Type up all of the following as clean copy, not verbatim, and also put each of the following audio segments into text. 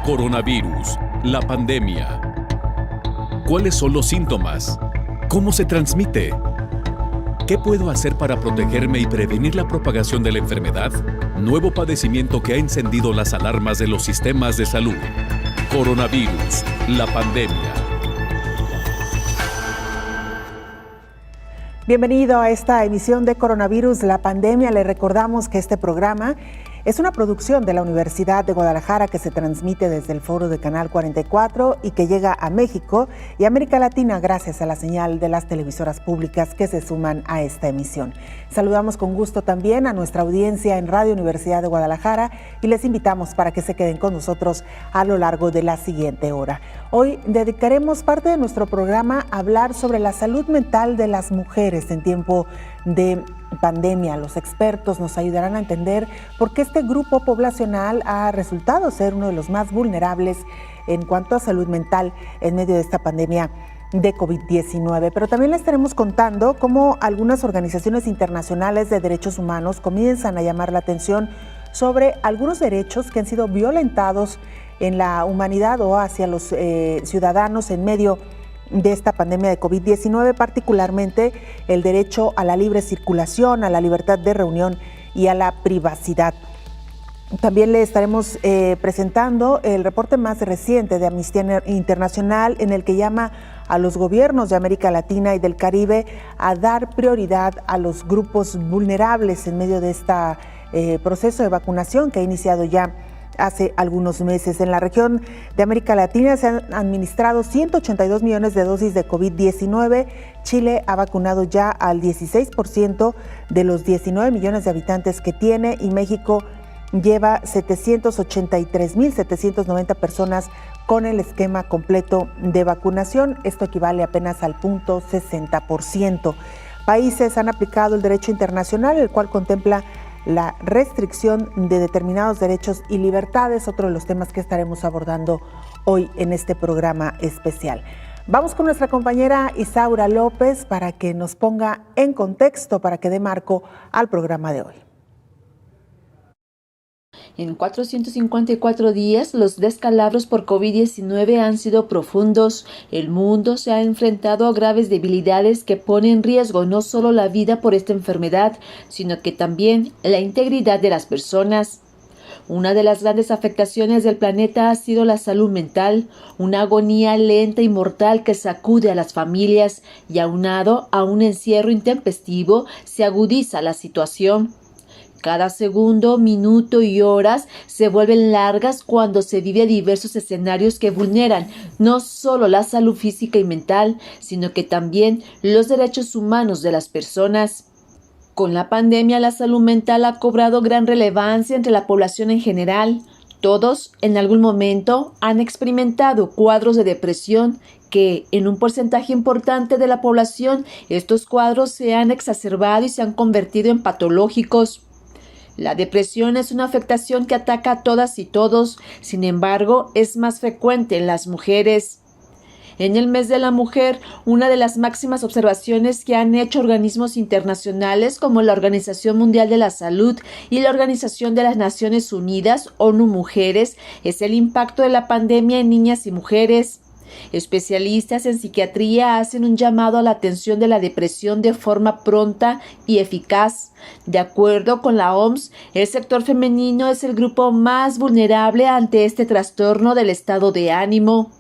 Coronavirus, la pandemia. ¿Cuáles son los síntomas? ¿Cómo se transmite? ¿Qué puedo hacer para protegerme y prevenir la propagación de la enfermedad? Nuevo padecimiento que ha encendido las alarmas de los sistemas de salud. Coronavirus, la pandemia. Bienvenido a esta emisión de Coronavirus, la pandemia. Le recordamos que este programa es una producción de la Universidad de Guadalajara que se transmite desde el foro de Canal 44 y que llega a México y América Latina gracias a la señal de las televisoras públicas que se suman a esta emisión. Saludamos con gusto también a nuestra audiencia en Radio Universidad de Guadalajara y les invitamos para que se queden con nosotros a lo largo de la siguiente hora. Hoy dedicaremos parte de nuestro programa a hablar sobre la salud mental de las mujeres en tiempo de pandemia. Los expertos nos ayudarán a entender por qué este grupo poblacional ha resultado ser uno de los más vulnerables en cuanto a salud mental en medio de esta pandemia de COVID-19. Pero también les estaremos contando cómo algunas organizaciones internacionales de derechos humanos comienzan a llamar la atención sobre algunos derechos que han sido violentados en la humanidad o hacia los ciudadanos en medio de esta pandemia de COVID-19, particularmente el derecho a la libre circulación, a la libertad de reunión y a la privacidad. También le estaremos presentando el reporte más reciente de Amnistía Internacional en el que llama a los gobiernos de América Latina y del Caribe a dar prioridad a los grupos vulnerables en medio de este proceso de vacunación que ha iniciado ya hace algunos meses. En la región de América Latina se han administrado 182 millones de dosis de COVID-19. Chile ha vacunado ya al 16% de los 19 millones de habitantes que tiene y México lleva 783.790 personas con el esquema completo de vacunación. Esto equivale apenas al 0.60%. Países han aplicado el derecho internacional, el cual contempla la restricción de determinados derechos y libertades, otro de los temas que estaremos abordando hoy en este programa especial. Vamos con nuestra compañera Isaura López para que nos ponga en contexto, para que dé marco al programa de hoy. En 454 días, los descalabros por COVID-19 han sido profundos. El mundo se ha enfrentado a graves debilidades que ponen en riesgo no solo la vida por esta enfermedad, sino que también la integridad de las personas. Una de las grandes afectaciones del planeta ha sido la salud mental, una agonía lenta y mortal que sacude a las familias y aunado a un encierro intempestivo, se agudiza la situación. Cada segundo, minuto y horas se vuelven largas cuando se vive diversos escenarios que vulneran no solo la salud física y mental, sino que también los derechos humanos de las personas. Con la pandemia, la salud mental ha cobrado gran relevancia entre la población en general. Todos, en algún momento, han experimentado cuadros de depresión que, en un porcentaje importante de la población, estos cuadros se han exacerbado y se han convertido en patológicos. La depresión es una afectación que ataca a todas y todos, sin embargo, es más frecuente en las mujeres. En el mes de la mujer, una de las máximas observaciones que han hecho organismos internacionales como la Organización Mundial de la Salud y la Organización de las Naciones Unidas, ONU Mujeres, es el impacto de la pandemia en niñas y mujeres. Especialistas en psiquiatría hacen un llamado a la atención de la depresión de forma pronta y eficaz. De acuerdo con la OMS, el sector femenino es el grupo más vulnerable ante este trastorno del estado de ánimo.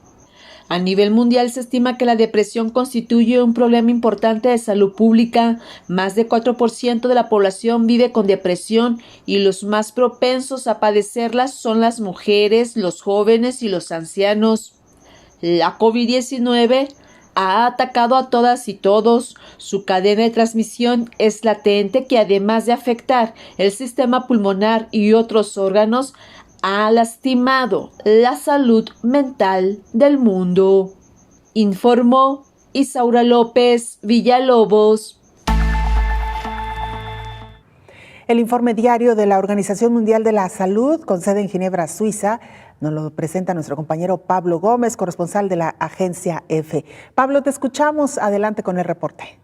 A nivel mundial se estima que la depresión constituye un problema importante de salud pública. Más de 4% de la población vive con depresión y los más propensos a padecerla son las mujeres, los jóvenes y los ancianos. La COVID-19 ha atacado a todas y todos. Su cadena de transmisión es latente que además de afectar el sistema pulmonar y otros órganos, ha lastimado la salud mental del mundo. Informó Isaura López Villalobos. El informe diario de la Organización Mundial de la Salud, con sede en Ginebra, Suiza, nos lo presenta nuestro compañero Pablo Gómez, corresponsal de la agencia EFE. Pablo, te escuchamos. Adelante con el reporte.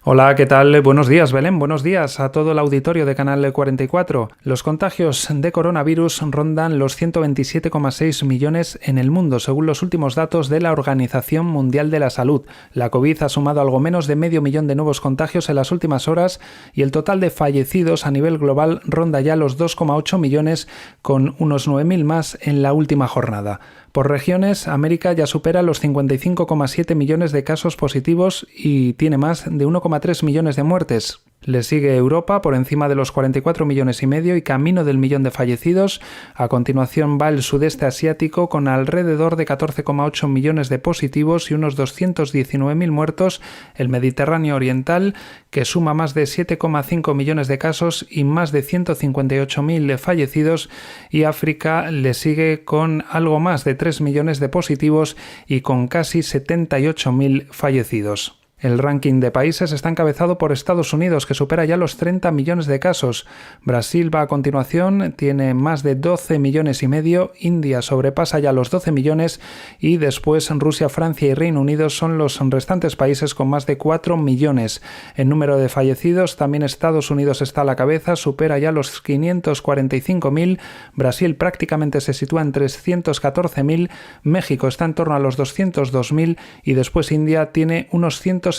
Hola, ¿qué tal? Buenos días, Belén. Buenos días a todo el auditorio de Canal 44. Los contagios de coronavirus rondan los 127,6 millones en el mundo, según los últimos datos de la Organización Mundial de la Salud. La COVID ha sumado algo menos de 500.000 de nuevos contagios en las últimas horas y el total de fallecidos a nivel global ronda ya los 2,8 millones, con unos 9.000 más en la última jornada. Por regiones, América ya supera los 55,7 millones de casos positivos y tiene más de 1,3 millones de muertes. Le sigue Europa por encima de los 44 millones y medio y camino del millón de fallecidos. A continuación va el sudeste asiático con alrededor de 14,8 millones de positivos y unos 219.000 muertos. El Mediterráneo oriental, que suma más de 7,5 millones de casos y más de 158.000 fallecidos. Y África le sigue con algo más de 3 millones de positivos y con casi 78.000 fallecidos. El ranking de países está encabezado por Estados Unidos, que supera ya los 30 millones de casos. Brasil va a continuación, tiene más de 12 millones y medio. India sobrepasa ya los 12 millones y después Rusia, Francia y Reino Unido son los restantes países con más de 4 millones. En número de fallecidos, también Estados Unidos está a la cabeza, supera ya los 545.000. Brasil prácticamente se sitúa en 314.000. México está en torno a los 202.000 y después India tiene unos 162.500.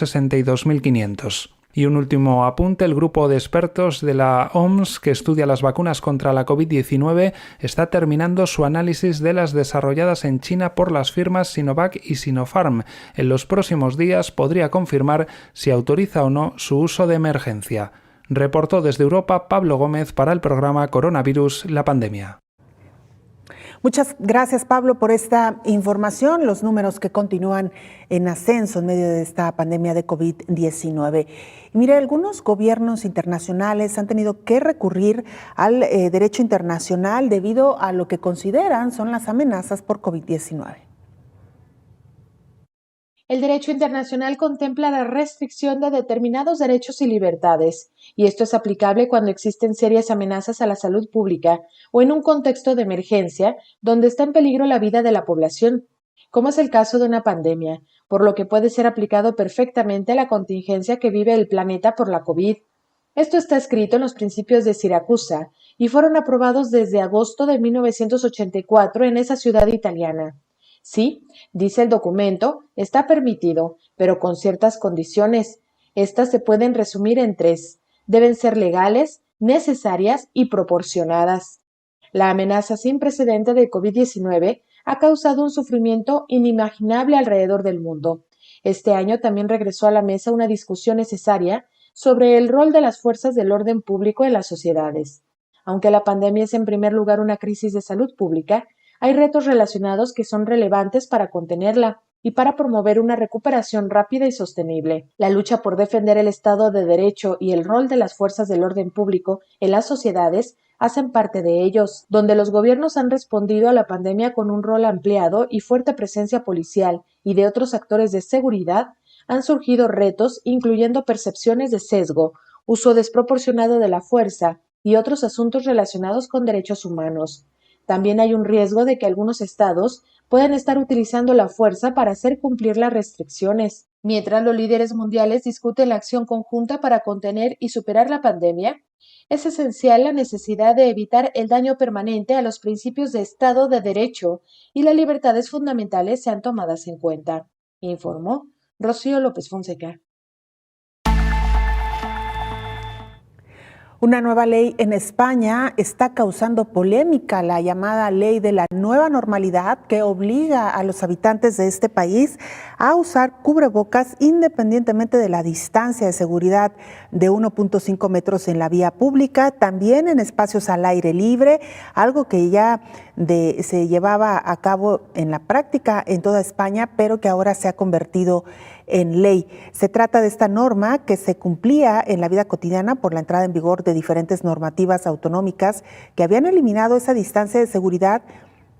Y un último apunte, el grupo de expertos de la OMS que estudia las vacunas contra la COVID-19 está terminando su análisis de las desarrolladas en China por las firmas Sinovac y Sinopharm. En los próximos días podría confirmar si autoriza o no su uso de emergencia. Reportó desde Europa Pablo Gómez para el programa Coronavirus, la pandemia. Muchas gracias, Pablo, por esta información. Los números que continúan en ascenso en medio de esta pandemia de COVID-19. Y mire, algunos gobiernos internacionales han tenido que recurrir al derecho internacional debido a lo que consideran son las amenazas por COVID-19. El derecho internacional contempla la restricción de determinados derechos y libertades, y esto es aplicable cuando existen serias amenazas a la salud pública o en un contexto de emergencia donde está en peligro la vida de la población, como es el caso de una pandemia, por lo que puede ser aplicado perfectamente a la contingencia que vive el planeta por la COVID. Esto está escrito en los Principios de Siracusa y fueron aprobados desde agosto de 1984 en esa ciudad italiana. Sí, dice el documento, está permitido, pero con ciertas condiciones. Estas se pueden resumir en 3. Deben ser legales, necesarias y proporcionadas. La amenaza sin precedente de COVID-19 ha causado un sufrimiento inimaginable alrededor del mundo. Este año también regresó a la mesa una discusión necesaria sobre el rol de las fuerzas del orden público en las sociedades. Aunque la pandemia es en primer lugar una crisis de salud pública, hay retos relacionados que son relevantes para contenerla y para promover una recuperación rápida y sostenible. La lucha por defender el Estado de Derecho y el rol de las fuerzas del orden público en las sociedades hacen parte de ellos, donde los gobiernos han respondido a la pandemia con un rol ampliado y fuerte presencia policial y de otros actores de seguridad. Han surgido retos incluyendo percepciones de sesgo, uso desproporcionado de la fuerza y otros asuntos relacionados con derechos humanos. También hay un riesgo de que algunos estados puedan estar utilizando la fuerza para hacer cumplir las restricciones. Mientras los líderes mundiales discuten la acción conjunta para contener y superar la pandemia, es esencial la necesidad de evitar el daño permanente a los principios de Estado de Derecho y las libertades fundamentales sean tomadas en cuenta, informó Rocío López Fonseca. Una nueva ley en España está causando polémica, la llamada ley de la nueva normalidad, que obliga a los habitantes de este país a usar cubrebocas independientemente de la distancia de seguridad de 1.5 metros en la vía pública, también en espacios al aire libre, algo que ya se llevaba a cabo en la práctica en toda España, pero que ahora se ha convertido en ley. Se trata de esta norma que se cumplía en la vida cotidiana por la entrada en vigor de diferentes normativas autonómicas que habían eliminado esa distancia de seguridad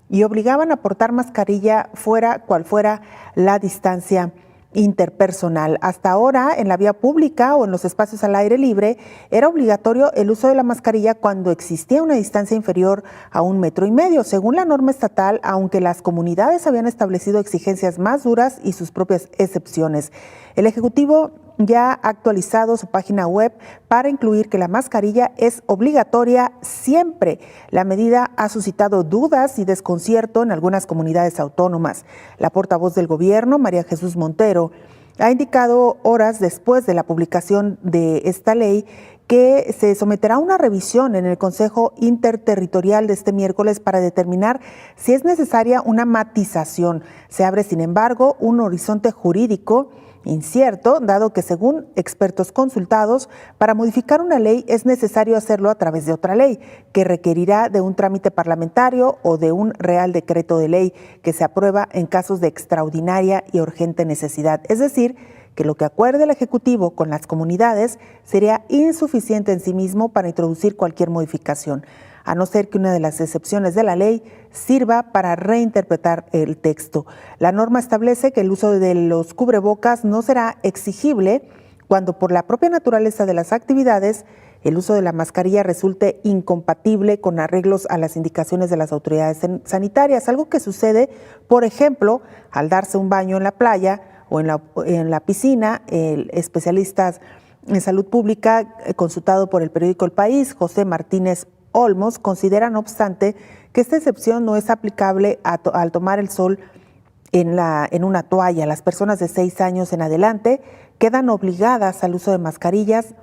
y obligaban a portar mascarilla fuera cual fuera la distancia interpersonal. Hasta ahora, en la vía pública o en los espacios al aire libre, era obligatorio el uso de la mascarilla cuando existía una distancia inferior a 1,5 metros. Según la norma estatal, aunque las comunidades habían establecido exigencias más duras y sus propias excepciones. El Ejecutivo ya ha actualizado su página web para incluir que la mascarilla es obligatoria siempre. La medida ha suscitado dudas y desconcierto en algunas comunidades autónomas. La portavoz del gobierno, María Jesús Montero, ha indicado horas después de la publicación de esta ley que se someterá a una revisión en el Consejo Interterritorial de este miércoles para determinar si es necesaria una matización. Se abre, sin embargo, un horizonte jurídico incierto, dado que, según expertos consultados, para modificar una ley es necesario hacerlo a través de otra ley, que requerirá de un trámite parlamentario o de un real decreto de ley que se aprueba en casos de extraordinaria y urgente necesidad. Es decir, que lo que acuerde el Ejecutivo con las comunidades sería insuficiente en sí mismo para introducir cualquier modificación, a no ser que una de las excepciones de la ley sirva para reinterpretar el texto. La norma establece que el uso de los cubrebocas no será exigible cuando, por la propia naturaleza de las actividades, el uso de la mascarilla resulte incompatible con arreglos a las indicaciones de las autoridades sanitarias, algo que sucede, por ejemplo, al darse un baño en la playa o en la piscina. El especialista en salud pública consultado por el periódico El País, José Martínez Olmos, considera, no obstante, que esta excepción no es aplicable al tomar el sol en una toalla. Las personas de 6 años en adelante quedan obligadas al uso de mascarillas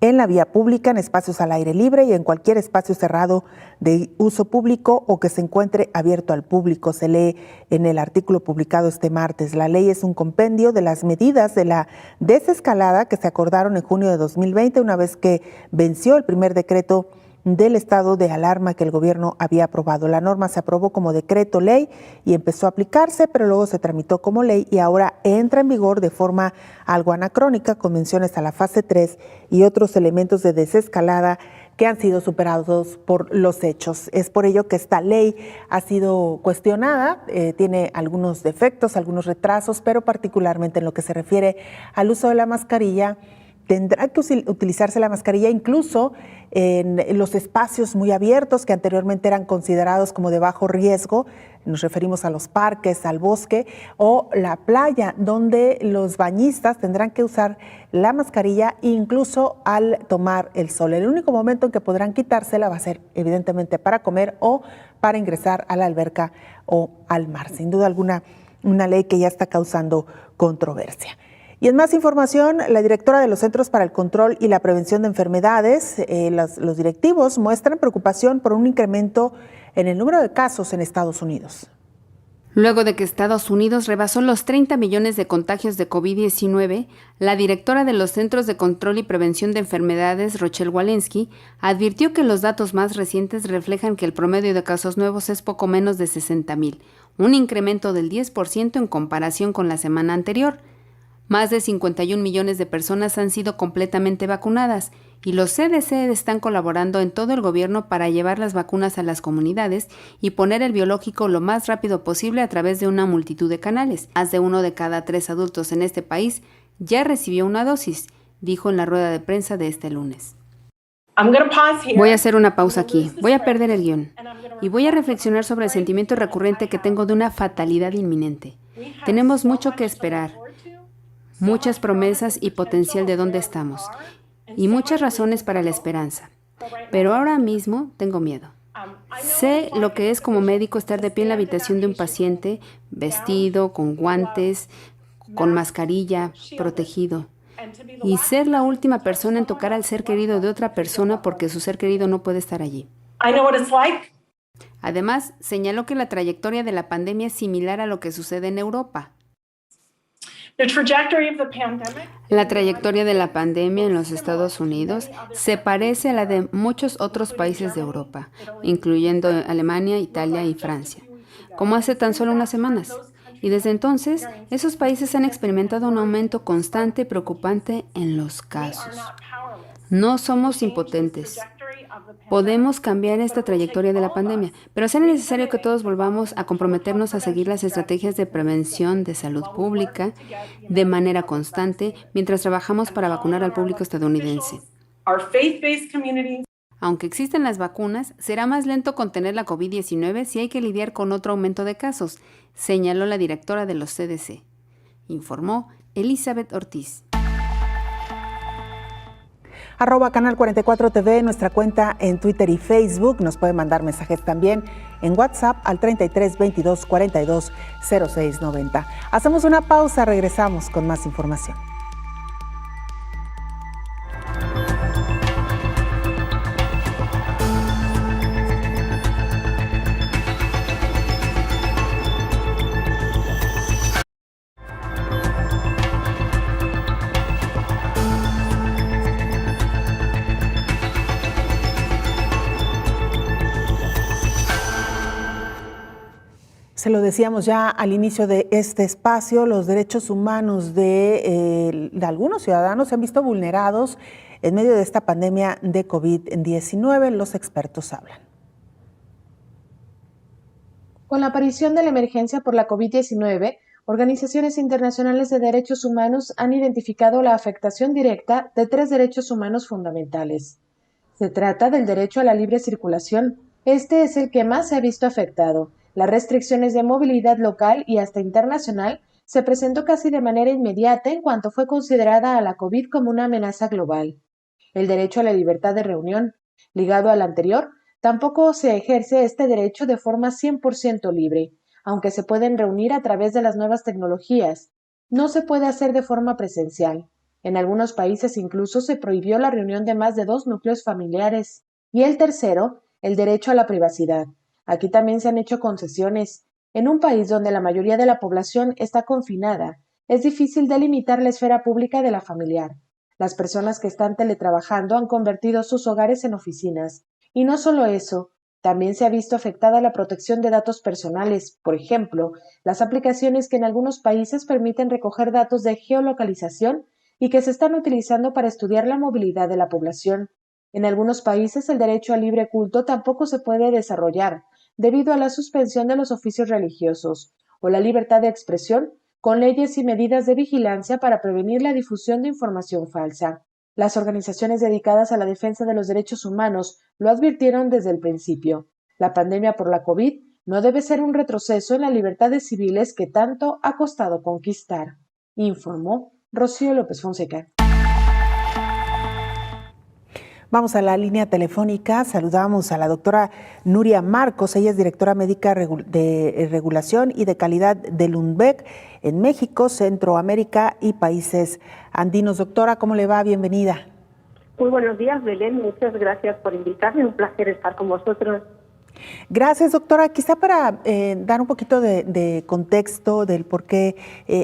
en la vía pública, en espacios al aire libre y en cualquier espacio cerrado de uso público o que se encuentre abierto al público. Se lee en el artículo publicado este martes. La ley es un compendio de las medidas de la desescalada que se acordaron en junio de 2020, una vez que venció el primer decreto del estado de alarma que el gobierno había aprobado. La norma se aprobó como decreto ley y empezó a aplicarse, pero luego se tramitó como ley y ahora entra en vigor de forma algo anacrónica, con menciones a la fase 3 y otros elementos de desescalada que han sido superados por los hechos. Es por ello que esta ley ha sido cuestionada, tiene algunos defectos, algunos retrasos, pero particularmente en lo que se refiere al uso de la mascarilla, tendrá que utilizarse la mascarilla incluso en los espacios muy abiertos que anteriormente eran considerados como de bajo riesgo. Nos referimos a los parques, al bosque o la playa, donde los bañistas tendrán que usar la mascarilla incluso al tomar el sol. El único momento en que podrán quitársela va a ser evidentemente para comer o para ingresar a la alberca o al mar. Sin duda alguna, una ley que ya está causando controversia. Y en más información, la directora de los Centros para el Control y la Prevención de Enfermedades, los directivos muestran preocupación por un incremento en el número de casos en Estados Unidos. Luego de que Estados Unidos rebasó los 30 millones de contagios de COVID-19, la directora de los Centros de Control y Prevención de Enfermedades, Rochelle Walensky, advirtió que los datos más recientes reflejan que el promedio de casos nuevos es poco menos de 60,000, un incremento del 10% en comparación con la semana anterior. Más de 51 millones de personas han sido completamente vacunadas y los CDC están colaborando en todo el gobierno para llevar las vacunas a las comunidades y poner el biológico lo más rápido posible a través de una multitud de canales. Más de 1 de cada 3 adultos en este país ya recibió una dosis, dijo en la rueda de prensa de este lunes. Voy a hacer una pausa aquí, voy a perder el guión y voy a reflexionar sobre el sentimiento recurrente que tengo de una fatalidad inminente. Tenemos mucho que esperar. Muchas promesas y potencial de dónde estamos, y muchas razones para la esperanza. Pero ahora mismo tengo miedo. Sé lo que es como médico estar de pie en la habitación de un paciente, vestido, con guantes, con mascarilla, protegido. Y ser la última persona en tocar al ser querido de otra persona porque su ser querido no puede estar allí. Además, señaló que la trayectoria de la pandemia es similar a lo que sucede en Europa. La trayectoria de la pandemia en los Estados Unidos se parece a la de muchos otros países de Europa, incluyendo Alemania, Italia y Francia, como hace tan solo unas semanas. Y desde entonces, esos países han experimentado un aumento constante y preocupante en los casos. No somos impotentes. Podemos cambiar esta trayectoria de la pandemia, pero será necesario que todos volvamos a comprometernos a seguir las estrategias de prevención de salud pública de manera constante mientras trabajamos para vacunar al público estadounidense. Aunque existen las vacunas, será más lento contener la COVID-19 si hay que lidiar con otro aumento de casos, señaló la directora de los CDC. Informó Elizabeth Ortiz. Canal 44 TV, nuestra cuenta en Twitter y Facebook. Nos pueden mandar mensajes también en WhatsApp al 33 22 42 06 90. Hacemos una pausa, regresamos con más información. Se lo decíamos ya al inicio de este espacio, los derechos humanos de algunos ciudadanos se han visto vulnerados en medio de esta pandemia de COVID-19. Los expertos hablan. Con la aparición de la emergencia por la COVID-19, organizaciones internacionales de derechos humanos han identificado la afectación directa de 3 derechos humanos fundamentales. Se trata del derecho a la libre circulación. Este es el que más se ha visto afectado. Las restricciones de movilidad local y hasta internacional se presentó casi de manera inmediata en cuanto fue considerada a la COVID como una amenaza global. El derecho a la libertad de reunión, ligado al anterior, tampoco se ejerce este derecho de forma 100% libre, aunque se pueden reunir a través de las nuevas tecnologías. No se puede hacer de forma presencial. En algunos países incluso se prohibió la reunión de más de 2 núcleos familiares. Y el tercero, el derecho a la privacidad. Aquí también se han hecho concesiones. En un país donde la mayoría de la población está confinada, es difícil delimitar la esfera pública de la familiar. Las personas que están teletrabajando han convertido sus hogares en oficinas. Y no solo eso, también se ha visto afectada la protección de datos personales. Por ejemplo, las aplicaciones que en algunos países permiten recoger datos de geolocalización y que se están utilizando para estudiar la movilidad de la población. En algunos países el derecho al libre culto tampoco se puede desarrollar, debido a la suspensión de los oficios religiosos, o la libertad de expresión, con leyes y medidas de vigilancia para prevenir la difusión de información falsa. Las organizaciones dedicadas a la defensa de los derechos humanos lo advirtieron desde el principio. La pandemia por la COVID no debe ser un retroceso en las libertades civiles que tanto ha costado conquistar, informó Rocío López Fonseca. Vamos a la línea telefónica, saludamos a la doctora Nuria Marcos, ella es directora médica de regulación y de calidad del UNVEC en México, Centroamérica y países andinos. Doctora, ¿cómo le va? Bienvenida. Muy buenos días, Belén, muchas gracias por invitarme, un placer estar con vosotros. Gracias, doctora. Quizá para dar un poquito de contexto del por qué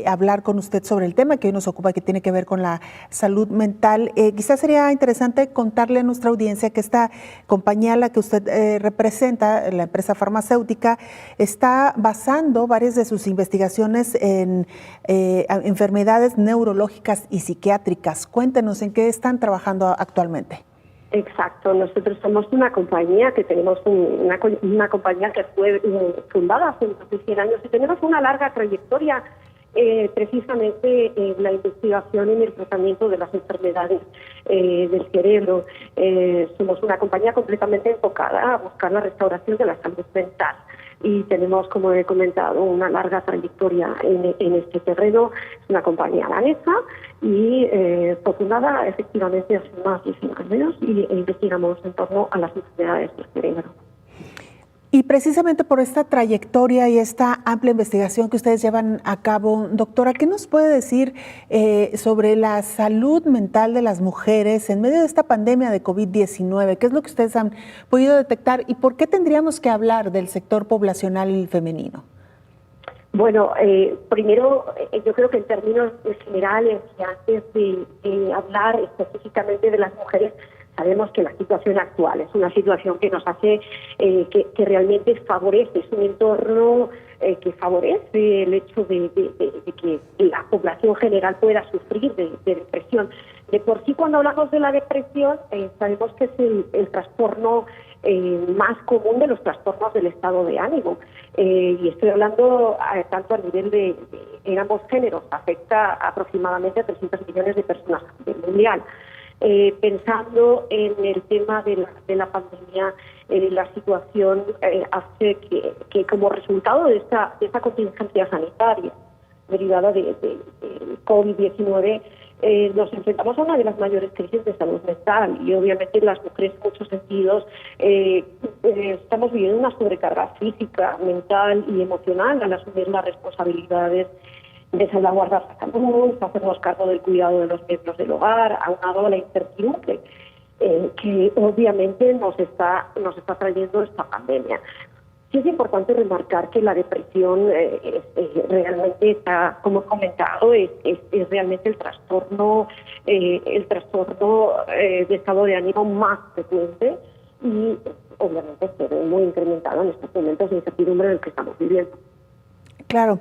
hablar con usted sobre el tema que hoy nos ocupa, que tiene que ver con la salud mental, quizá sería interesante contarle a nuestra audiencia que esta compañía, la que usted representa, la empresa farmacéutica, está basando varias de sus investigaciones en enfermedades neurológicas y psiquiátricas. Cuéntenos en qué están trabajando actualmente. Exacto, nosotros somos una compañía que tenemos una compañía que fue fundada hace más de 100 años y tenemos una larga trayectoria precisamente en la investigación y en el tratamiento de las enfermedades del cerebro. Somos una compañía completamente enfocada a buscar la restauración de la salud mental. Y tenemos, como he comentado, una larga trayectoria en este terreno. Es una compañía danesa y fue fundada efectivamente hace más de 100 años y investigamos en torno a las enfermedades del cerebro. Y precisamente por esta trayectoria y esta amplia investigación que ustedes llevan a cabo, doctora, ¿qué nos puede decir sobre la salud mental de las mujeres en medio de esta pandemia de COVID-19? ¿Qué es lo que ustedes han podido detectar y por qué tendríamos que hablar del sector poblacional femenino? Bueno, primero yo creo que en términos generales, que antes de hablar específicamente de las mujeres, sabemos que la situación actual es una situación que nos hace, que realmente favorece, es un entorno que favorece el hecho de que la población general pueda sufrir de depresión. De por sí, cuando hablamos de la depresión, sabemos que es el trastorno más común de los trastornos del estado de ánimo. Y estoy hablando tanto a nivel en ambos géneros, afecta aproximadamente a 300 millones de personas a nivel mundial. Pensando en el tema de la pandemia, la situación hace que como resultado de esta contingencia sanitaria derivada del COVID-19, nos enfrentamos a una de las mayores crisis de salud mental y obviamente las mujeres en muchos sentidos estamos viviendo una sobrecarga física, mental y emocional al asumir las responsabilidades de salvaguardar la salud, hacernos cargo del cuidado de los miembros del hogar, aunado a la incertidumbre que obviamente nos está trayendo esta pandemia. Sí es importante remarcar que la depresión realmente está, como he comentado, es realmente el trastorno de estado de ánimo más frecuente y obviamente se ve muy incrementado en estos momentos de incertidumbre en el que estamos viviendo. Claro.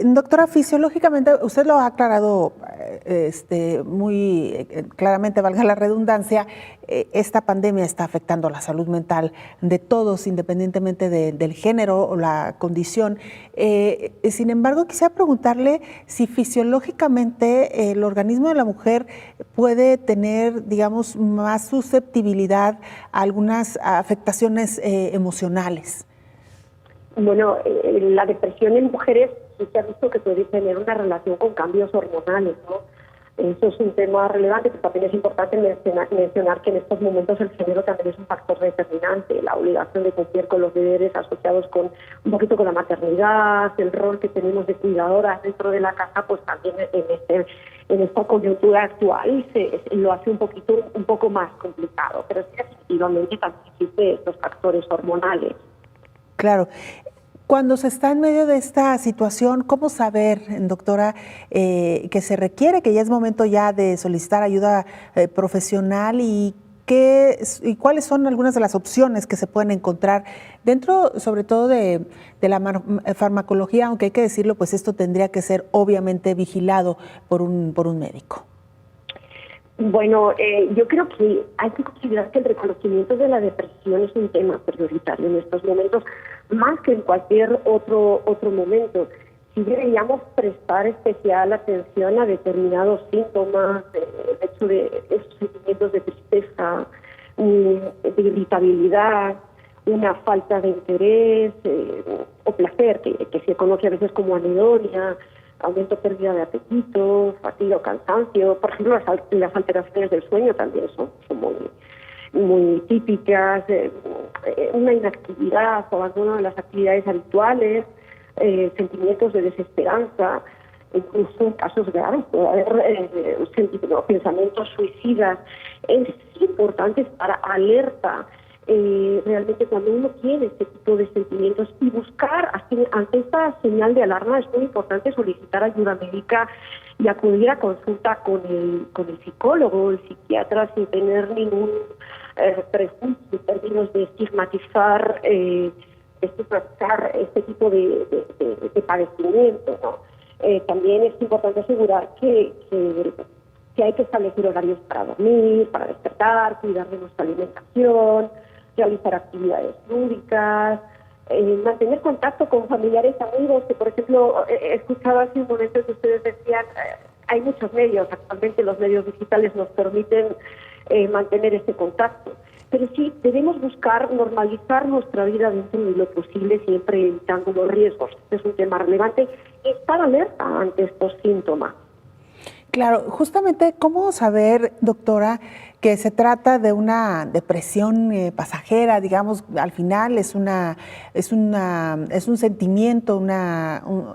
Doctora, fisiológicamente, usted lo ha aclarado muy claramente, valga la redundancia, esta pandemia está afectando la salud mental de todos, independientemente del género o la condición. Sin embargo, quisiera preguntarle si fisiológicamente el organismo de la mujer puede tener, digamos, más susceptibilidad a algunas afectaciones emocionales. Bueno, la depresión en mujeres sí se ha visto que puede tener una relación con cambios hormonales, ¿no? Eso es un tema relevante, pero también es importante mencionar que en estos momentos el género también es un factor determinante, la obligación de cumplir con los deberes asociados con un poquito con la maternidad, el rol que tenemos de cuidadoras dentro de la casa, pues también en esta coyuntura actual lo hace un poco más complicado, pero sí, efectivamente también existen estos factores hormonales. Claro. Cuando se está en medio de esta situación, ¿cómo saber, doctora, que se requiere, que ya es momento ya de solicitar ayuda profesional y cuáles son algunas de las opciones que se pueden encontrar dentro, sobre todo de la farmacología, aunque hay que decirlo, pues esto tendría que ser obviamente vigilado por un médico? Bueno, yo creo que hay que considerar que el reconocimiento de la depresión es un tema prioritario en estos momentos, más que en cualquier otro momento. Sí deberíamos prestar especial atención a determinados síntomas, el hecho de esos sentimientos de tristeza, de irritabilidad, una falta de interés o placer, que se conoce a veces como anedonia, aumento, pérdida de apetito, fatiga o cansancio. Por ejemplo, las alteraciones del sueño también son muy típicas, una inactividad o abandono de las actividades habituales, sentimientos de desesperanza, incluso en casos graves puede haber pensamientos suicidas. Es importante estar alerta realmente cuando uno tiene este tipo de sentimientos y buscar, ante esta señal de alarma es muy importante solicitar ayuda médica y acudir a consulta con el psicólogo o el psiquiatra sin tener ningún prejuicio en términos de estigmatizar este tipo de padecimiento, ¿no? También es importante asegurar que hay que establecer horarios para dormir, para despertar, cuidar de nuestra alimentación, realizar actividades lúdicas, mantener contacto con familiares, amigos, que por ejemplo, escuchaba hace un momento que ustedes decían, hay muchos medios, actualmente los medios digitales nos permiten mantener ese contacto, pero sí debemos buscar normalizar nuestra vida dentro de lo posible, siempre evitando los riesgos. Este es un tema relevante y estar alerta ante estos síntomas. Claro, justamente, ¿cómo saber, doctora, que se trata de una depresión pasajera? Digamos, al final es un sentimiento,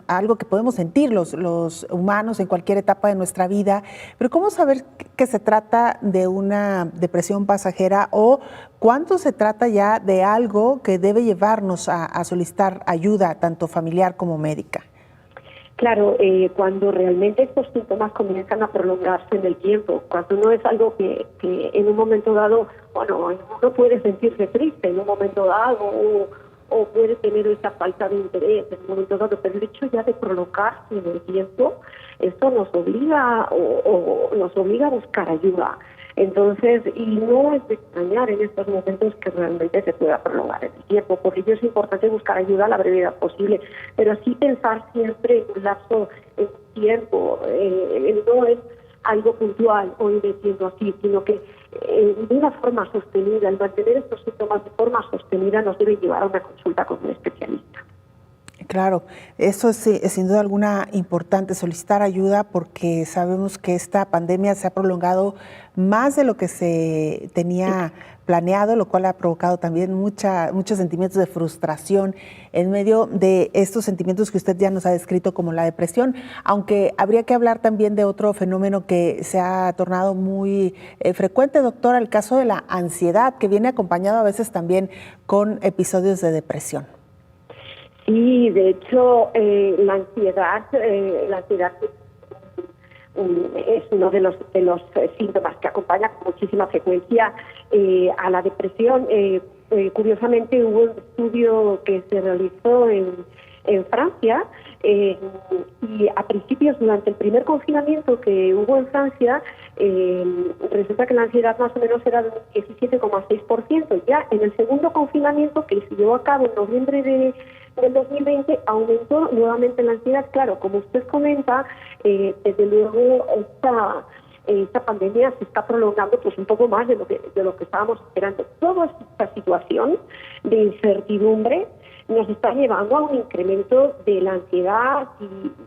algo que podemos sentir los humanos en cualquier etapa de nuestra vida, pero ¿cómo saber que se trata de una depresión pasajera o cuánto se trata ya de algo que debe llevarnos a solicitar ayuda, tanto familiar como médica? Claro, cuando realmente estos síntomas comienzan a prolongarse en el tiempo, cuando no es algo que en un momento dado, bueno, uno puede sentirse triste en un momento dado o puede tener esa falta de interés en un momento dado, pero el hecho ya de prolongarse en el tiempo, esto nos obliga a buscar ayuda. Entonces, y no es de extrañar en estos momentos que realmente se pueda prolongar el tiempo, por ello es importante buscar ayuda a la brevedad posible, pero sí pensar siempre en un lapso de tiempo, no es algo puntual o diciendo así, sino que de una forma sostenida, el mantener estos síntomas de forma sostenida nos debe llevar a una consulta con un especialista. Claro, eso es sin duda alguna importante, solicitar ayuda, porque sabemos que esta pandemia se ha prolongado más de lo que se tenía planeado, lo cual ha provocado también muchos sentimientos de frustración en medio de estos sentimientos que usted ya nos ha descrito como la depresión, aunque habría que hablar también de otro fenómeno que se ha tornado muy frecuente, doctora, el caso de la ansiedad, que viene acompañado a veces también con episodios de depresión. Sí, de hecho, la ansiedad es uno de los síntomas que acompaña con muchísima frecuencia a la depresión. Curiosamente, hubo un estudio que se realizó en Francia y a principios, durante el primer confinamiento que hubo en Francia, resulta que la ansiedad más o menos era de un 17,6%. Ya en el segundo confinamiento, que se llevó a cabo en noviembre del 2020, aumentó nuevamente la ansiedad. Claro, como usted comenta, desde luego esta pandemia se está prolongando pues un poco más de lo que estábamos esperando. Toda esta situación de incertidumbre nos está llevando a un incremento de la ansiedad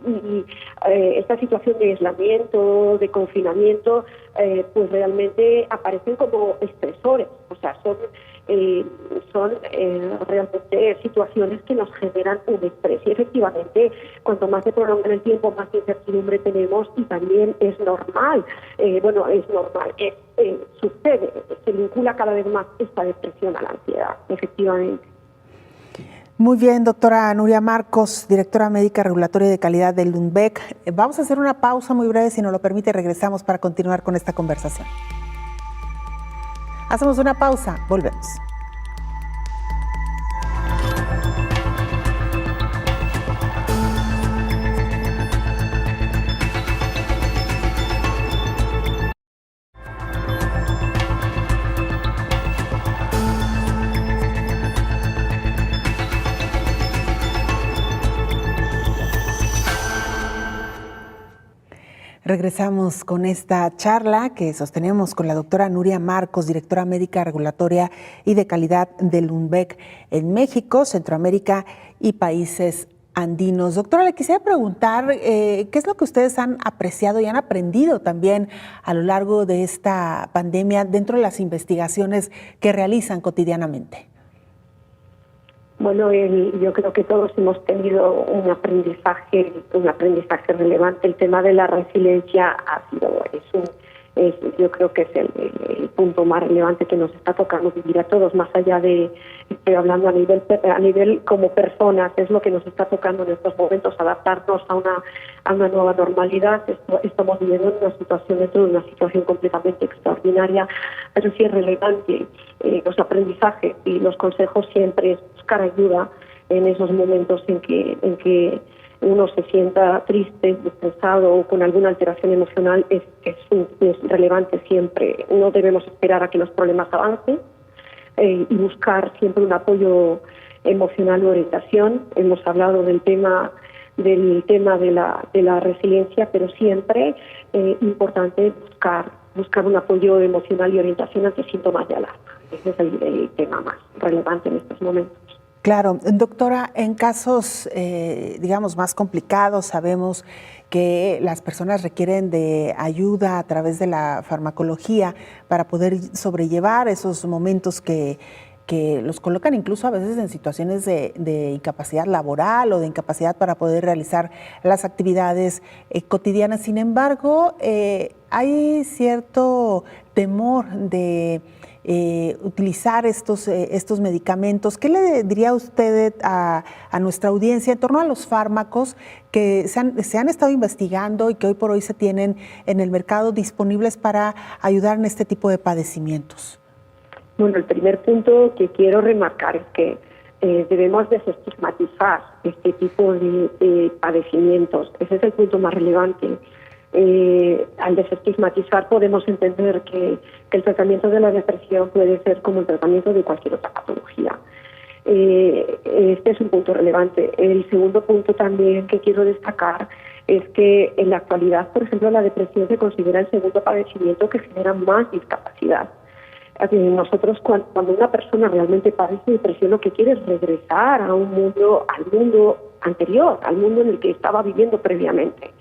y esta situación de aislamiento, de confinamiento, pues realmente aparecen como estresores. O sea, son realmente situaciones que nos generan un estrés. Y efectivamente, cuanto más se prolonga el tiempo, más incertidumbre tenemos, y también es normal. Sucede, se vincula cada vez más esta depresión a la ansiedad, efectivamente. Muy bien, doctora Nuria Marcos, directora médica regulatoria de calidad del Lundbeck. Vamos a hacer una pausa muy breve, si nos lo permite, regresamos para continuar con esta conversación. Hacemos una pausa, volvemos. Regresamos con esta charla que sostenemos con la doctora Nuria Marcos, directora médica regulatoria y de calidad del Lundbeck en México, Centroamérica y países andinos. Doctora, le quisiera preguntar qué es lo que ustedes han apreciado y han aprendido también a lo largo de esta pandemia dentro de las investigaciones que realizan cotidianamente. Bueno, yo creo que todos hemos tenido un aprendizaje relevante. El tema de la resiliencia yo creo que es el punto más relevante que nos está tocando vivir a todos, más allá de, estoy hablando a nivel como personas, es lo que nos está tocando en estos momentos, adaptarnos a una nueva normalidad. Estamos viviendo una situación completamente extraordinaria, pero sí es relevante. Los aprendizajes y los consejos siempre es buscar ayuda en esos momentos en que uno se sienta triste, estresado o con alguna alteración emocional. Es relevante siempre. No debemos esperar a que los problemas avancen y buscar siempre un apoyo emocional o orientación. Hemos hablado del tema de la resiliencia, pero siempre importante buscar un apoyo emocional y orientación ante síntomas de alarma. Ese es el tema más relevante en estos momentos. Claro. Doctora, en casos, digamos, más complicados, sabemos que las personas requieren de ayuda a través de la farmacología para poder sobrellevar esos momentos que los colocan incluso a veces en situaciones de incapacidad laboral o de incapacidad para poder realizar las actividades cotidianas. Sin embargo, hay cierto temor de utilizar estos medicamentos. ¿Qué le diría usted a nuestra audiencia en torno a los fármacos que se han estado investigando y que hoy por hoy se tienen en el mercado disponibles para ayudar en este tipo de padecimientos? Bueno, el primer punto que quiero remarcar es que debemos desestigmatizar este tipo de padecimientos. Ese es el punto más relevante. Al desestigmatizar podemos entender que el tratamiento de la depresión puede ser como el tratamiento de cualquier otra patología. Este es un punto relevante. El segundo punto también que quiero destacar es que en la actualidad, por ejemplo, la depresión se considera el segundo padecimiento que genera más discapacidad. Nosotros cuando una persona realmente padece depresión, lo que quiere es regresar al mundo anterior, al mundo en el que estaba viviendo previamente.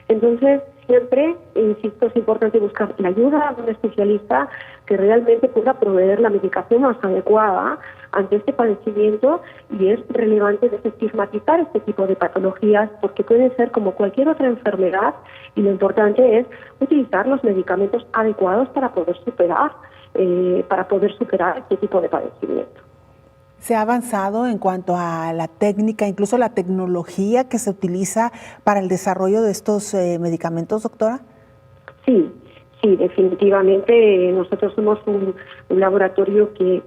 Entonces, siempre, insisto, es importante buscar la ayuda de un especialista que realmente pueda proveer la medicación más adecuada ante este padecimiento, y es relevante desestigmatizar este tipo de patologías porque pueden ser como cualquier otra enfermedad, y lo importante es utilizar los medicamentos adecuados para poder superar este tipo de padecimiento. ¿Se ha avanzado en cuanto a la técnica, incluso la tecnología que se utiliza para el desarrollo de estos medicamentos, doctora? Sí, definitivamente. Nosotros somos un laboratorio que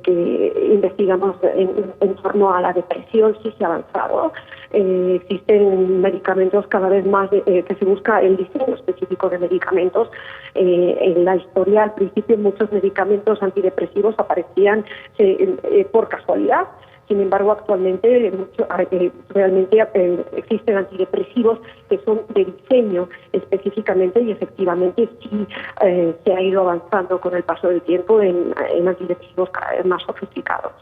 investigamos en torno a la depresión. Sí se ha avanzado. Existen medicamentos cada vez más que se busca el diseño específico de medicamentos. En la historia, al principio, muchos medicamentos antidepresivos aparecían por casualidad. Sin embargo, actualmente realmente existen antidepresivos que son de diseño específicamente, y efectivamente sí se ha ido avanzando con el paso del tiempo en antidepresivos cada vez más sofisticados.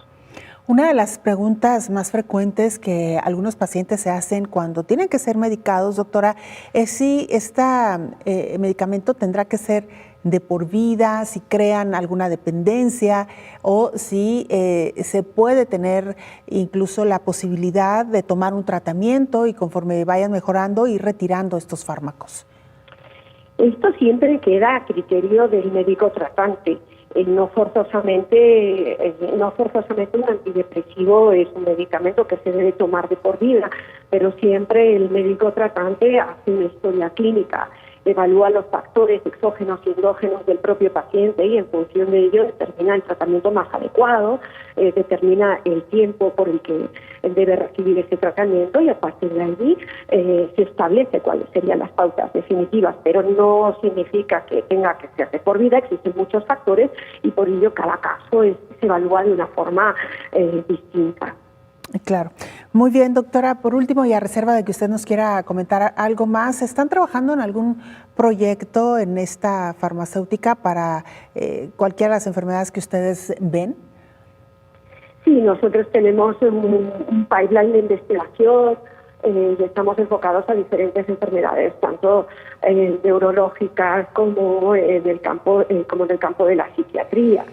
Una de las preguntas más frecuentes que algunos pacientes se hacen cuando tienen que ser medicados, doctora, es si este medicamento tendrá que ser de por vida, si crean alguna dependencia, o si se puede tener incluso la posibilidad de tomar un tratamiento y conforme vayan mejorando ir retirando estos fármacos. Esto siempre queda a criterio del médico tratante. No forzosamente un antidepresivo es un medicamento que se debe tomar de por vida, pero siempre el médico tratante hace una historia clínica, evalúa los factores exógenos y endógenos del propio paciente, y en función de ello determina el tratamiento más adecuado, determina el tiempo por el que debe recibir ese tratamiento, y a partir de allí se establece cuáles serían las pautas definitivas, pero no significa que tenga que ser de por vida. Existen muchos factores y por ello cada caso se evalúa de una forma distinta. Claro. Muy bien, doctora. Por último, y a reserva de que usted nos quiera comentar algo más, ¿están trabajando en algún proyecto en esta farmacéutica para cualquiera de las enfermedades que ustedes ven? Sí, nosotros tenemos un pipeline de investigación y estamos enfocados a diferentes enfermedades, tanto neurológicas como en el campo de la psiquiatría.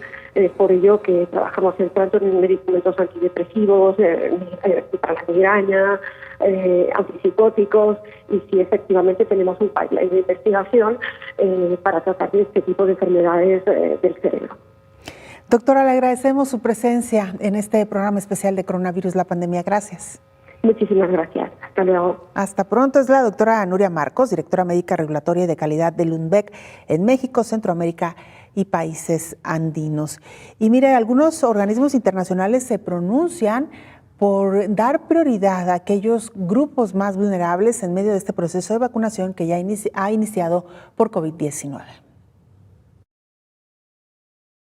Por ello que trabajamos tanto en medicamentos antidepresivos, para la migraña, antipsicóticos, y sí, efectivamente tenemos un pipeline de investigación para tratar de este tipo de enfermedades del cerebro. Doctora, le agradecemos su presencia en este programa especial de Coronavirus, la pandemia. Gracias. Muchísimas gracias. Hasta luego. Hasta pronto. Es la doctora Nuria Marcos, directora médica regulatoria y de calidad de Lundbeck en México, Centroamérica y países andinos. Y mire, algunos organismos internacionales se pronuncian por dar prioridad a aquellos grupos más vulnerables en medio de este proceso de vacunación que ya ha iniciado por COVID-19.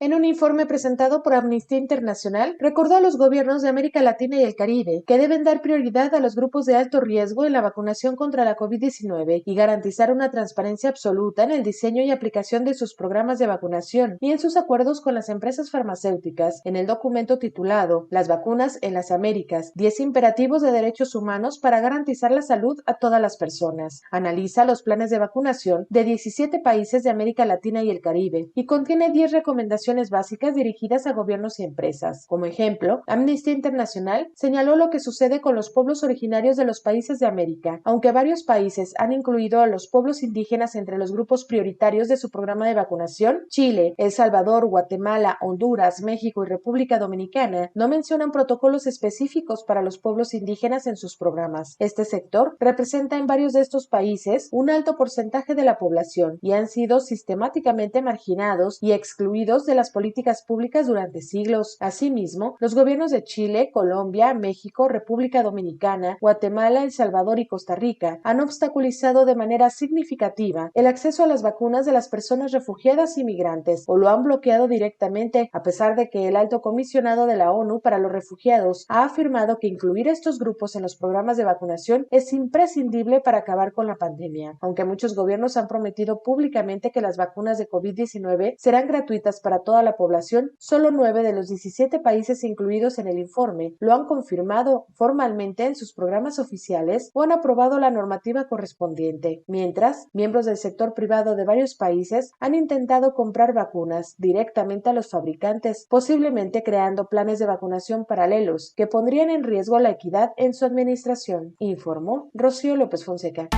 En un informe presentado por Amnistía Internacional, recordó a los gobiernos de América Latina y el Caribe que deben dar prioridad a los grupos de alto riesgo en la vacunación contra la COVID-19 y garantizar una transparencia absoluta en el diseño y aplicación de sus programas de vacunación y en sus acuerdos con las empresas farmacéuticas. En el documento titulado Las vacunas en las Américas, 10 imperativos de derechos humanos para garantizar la salud a todas las personas, analiza los planes de vacunación de 17 países de América Latina y el Caribe y contiene 10 recomendaciones básicas dirigidas a gobiernos y empresas. Como ejemplo, Amnistía Internacional señaló lo que sucede con los pueblos originarios de los países de América. Aunque varios países han incluido a los pueblos indígenas entre los grupos prioritarios de su programa de vacunación, Chile, El Salvador, Guatemala, Honduras, México y República Dominicana no mencionan protocolos específicos para los pueblos indígenas en sus programas. Este sector representa en varios de estos países un alto porcentaje de la población y han sido sistemáticamente marginados y excluidos de las políticas públicas durante siglos. Asimismo, los gobiernos de Chile, Colombia, México, República Dominicana, Guatemala, El Salvador y Costa Rica han obstaculizado de manera significativa el acceso a las vacunas de las personas refugiadas y migrantes, o lo han bloqueado directamente, a pesar de que el alto comisionado de la ONU para los refugiados ha afirmado que incluir estos grupos en los programas de vacunación es imprescindible para acabar con la pandemia. Aunque muchos gobiernos han prometido públicamente que las vacunas de COVID-19 serán gratuitas para toda la población, solo 9 de los 17 países incluidos en el informe lo han confirmado formalmente en sus programas oficiales o han aprobado la normativa correspondiente, mientras miembros del sector privado de varios países han intentado comprar vacunas directamente a los fabricantes, posiblemente creando planes de vacunación paralelos que pondrían en riesgo la equidad en su administración, informó Rocío López Fonseca.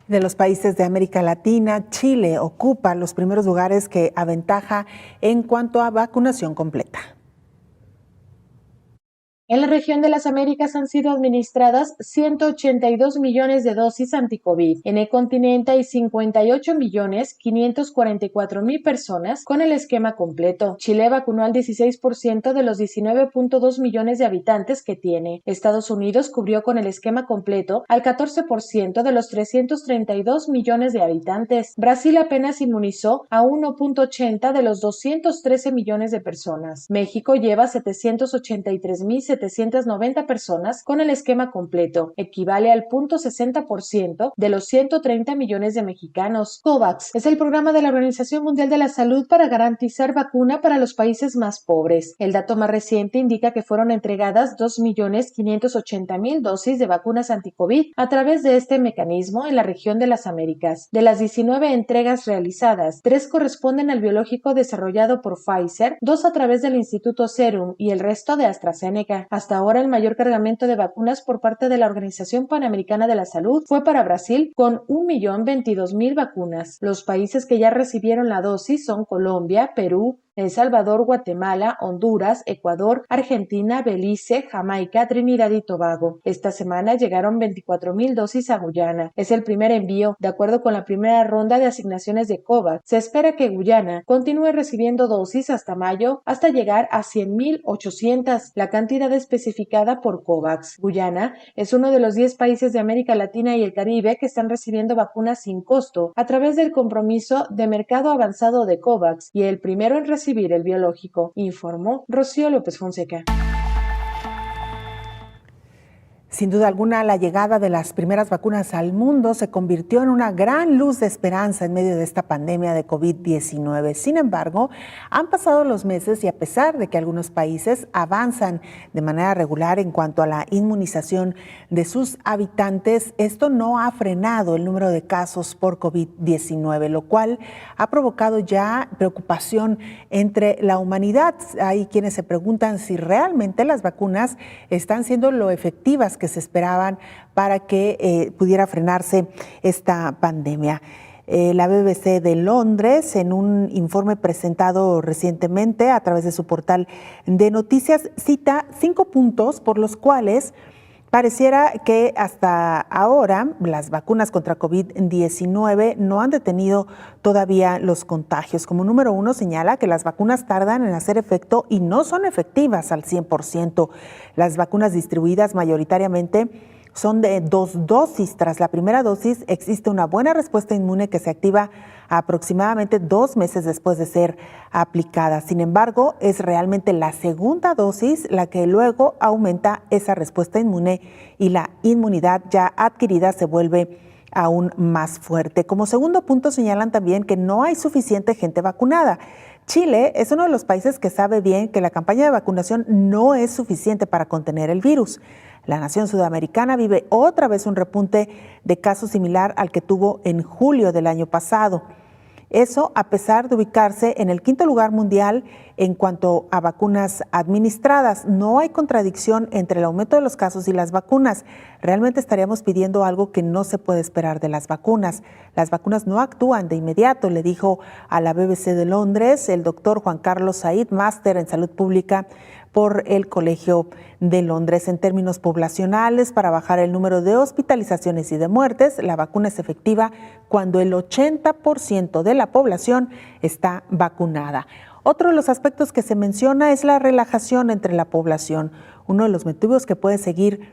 De los países de América Latina, Chile ocupa los primeros lugares que aventaja en cuanto a vacunación completa. En la región de las Américas han sido administradas 182 millones de dosis anti-COVID. En el continente hay 58.544.000 personas con el esquema completo. Chile vacunó al 16% de los 19.2 millones de habitantes que tiene. Estados Unidos cubrió con el esquema completo al 14% de los 332 millones de habitantes. Brasil apenas inmunizó a 1.80 de los 213 millones de personas. México lleva 783.790 personas con el esquema completo, equivale al 0.60% de los 130 millones de mexicanos. COVAX es el programa de la Organización Mundial de la Salud para garantizar vacuna para los países más pobres. El dato más reciente indica que fueron entregadas 2.580.000 dosis de vacunas anti-COVID a través de este mecanismo en la región de las Américas. De las 19 entregas realizadas, 3 corresponden al biológico desarrollado por Pfizer, 2 a través del Instituto Serum y el resto de AstraZeneca. Hasta ahora, el mayor cargamento de vacunas por parte de la Organización Panamericana de la Salud fue para Brasil con 1.022.000 vacunas. Los países que ya recibieron la dosis son Colombia, Perú, El Salvador, Guatemala, Honduras, Ecuador, Argentina, Belice, Jamaica, Trinidad y Tobago. Esta semana llegaron 24.000 dosis a Guyana. Es el primer envío. De acuerdo con la primera ronda de asignaciones de COVAX, se espera que Guyana continúe recibiendo dosis hasta mayo, hasta llegar a 100.800, la cantidad especificada por COVAX. Guyana es uno de los 10 países de América Latina y el Caribe que están recibiendo vacunas sin costo a través del compromiso de mercado avanzado de COVAX y el primero en recibir el biológico, informó Rocío López Fonseca. Sin duda alguna, la llegada de las primeras vacunas al mundo se convirtió en una gran luz de esperanza en medio de esta pandemia de COVID-19. Sin embargo, han pasado los meses y a pesar de que algunos países avanzan de manera regular en cuanto a la inmunización de sus habitantes, esto no ha frenado el número de casos por COVID-19, lo cual ha provocado ya preocupación entre la humanidad. Hay quienes se preguntan si realmente las vacunas están siendo lo efectivas que se esperaban para que pudiera frenarse esta pandemia. La BBC de Londres, en un informe presentado recientemente a través de su portal de noticias, cita 5 puntos por los cuales pareciera que hasta ahora las vacunas contra COVID-19 no han detenido todavía los contagios. Como número 1 señala que las vacunas tardan en hacer efecto y no son efectivas al 100%. Las vacunas distribuidas mayoritariamente son de 2 dosis. Tras la primera dosis existe una buena respuesta inmune que se activa aproximadamente 2 meses después de ser aplicada. Sin embargo, es realmente la segunda dosis la que luego aumenta esa respuesta inmune y la inmunidad ya adquirida se vuelve aún más fuerte. Como segundo punto señalan también que no hay suficiente gente vacunada. Chile es uno de los países que sabe bien que la campaña de vacunación no es suficiente para contener el virus. La nación sudamericana vive otra vez un repunte de casos similar al que tuvo en julio del año pasado. Eso a pesar de ubicarse en el 5º lugar mundial en cuanto a vacunas administradas. No hay contradicción entre el aumento de los casos y las vacunas. Realmente estaríamos pidiendo algo que no se puede esperar de las vacunas. Las vacunas no actúan de inmediato, le dijo a la BBC de Londres el doctor Juan Carlos Said, máster en salud pública por el Colegio de Londres. En términos poblacionales, para bajar el número de hospitalizaciones y de muertes, la vacuna es efectiva cuando el 80% de la población está vacunada. Otro de los aspectos que se menciona es la relajación entre la población. Uno de los motivos que puede seguir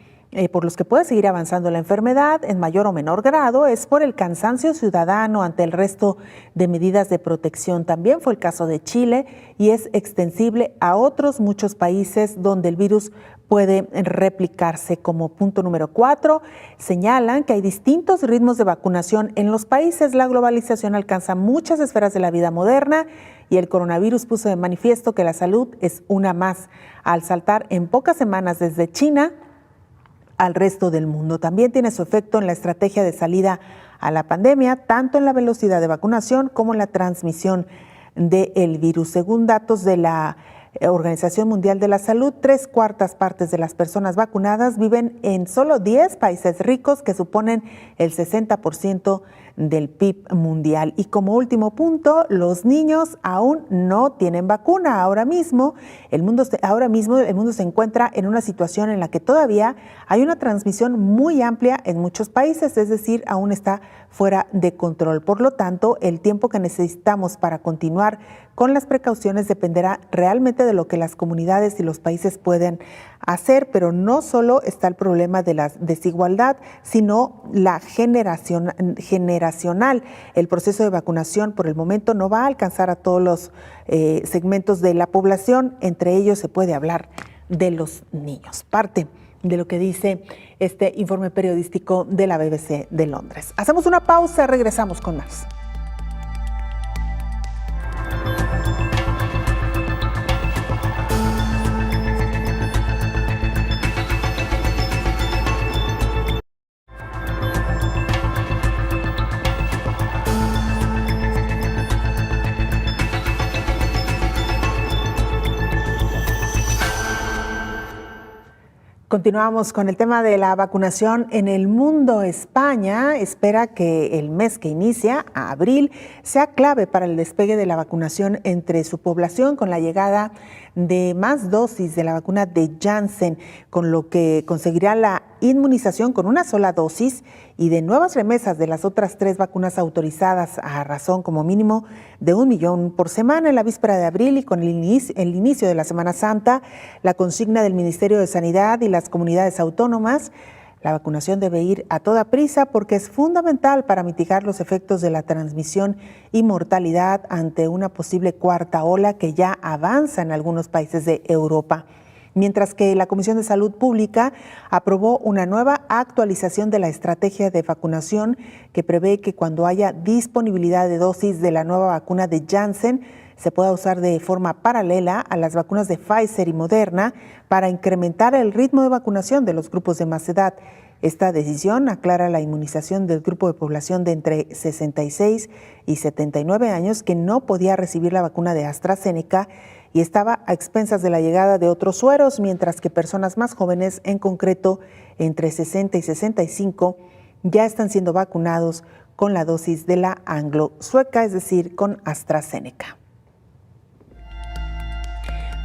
por los que puede seguir avanzando la enfermedad en mayor o menor grado es por el cansancio ciudadano ante el resto de medidas de protección. También fue el caso de Chile y es extensible a otros muchos países donde el virus puede replicarse. Como punto número 4, señalan que hay distintos ritmos de vacunación en los países. La globalización alcanza muchas esferas de la vida moderna y el coronavirus puso de manifiesto que la salud es una más, al saltar en pocas semanas desde China al resto del mundo. También tiene su efecto en la estrategia de salida a la pandemia, tanto en la velocidad de vacunación como en la transmisión del virus. Según datos de la Organización Mundial de la Salud, 3/4 partes de las personas vacunadas viven en solo 10 países ricos que suponen el 60% del PIB mundial. Y como último punto, los niños aún no tienen vacuna. Ahora mismo el mundo se encuentra en una situación en la que todavía hay una transmisión muy amplia en muchos países, es decir, aún está fuera de control. Por lo tanto, el tiempo que necesitamos para continuar con las precauciones dependerá realmente de lo que las comunidades y los países pueden hacer, pero no solo está el problema de la desigualdad, sino la generacional. El proceso de vacunación por el momento no va a alcanzar a todos los segmentos de la población, entre ellos se puede hablar de los niños. Parte de lo que dice este informe periodístico de la BBC de Londres. Hacemos una pausa, regresamos con más. Continuamos con el tema de la vacunación en el mundo. España espera que el mes que inicia, abril, sea clave para el despegue de la vacunación entre su población con la llegada de más dosis de la vacuna de Janssen, con lo que conseguirá la inmunización con una sola dosis y de nuevas remesas de las otras 3 vacunas autorizadas a razón como mínimo de 1 millón por semana. En la víspera de abril y con el inicio de la Semana Santa, la consigna del Ministerio de Sanidad y las comunidades autónomas: la vacunación debe ir a toda prisa porque es fundamental para mitigar los efectos de la transmisión y mortalidad ante una posible cuarta ola que ya avanza en algunos países de Europa. Mientras que la Comisión de Salud Pública aprobó una nueva actualización de la estrategia de vacunación que prevé que cuando haya disponibilidad de dosis de la nueva vacuna de Janssen, se pueda usar de forma paralela a las vacunas de Pfizer y Moderna para incrementar el ritmo de vacunación de los grupos de más edad. Esta decisión aclara la inmunización del grupo de población de entre 66 y 79 años que no podía recibir la vacuna de AstraZeneca y estaba a expensas de la llegada de otros sueros, mientras que personas más jóvenes, en concreto entre 60 y 65, ya están siendo vacunados con la dosis de la anglo-sueca, es decir, con AstraZeneca.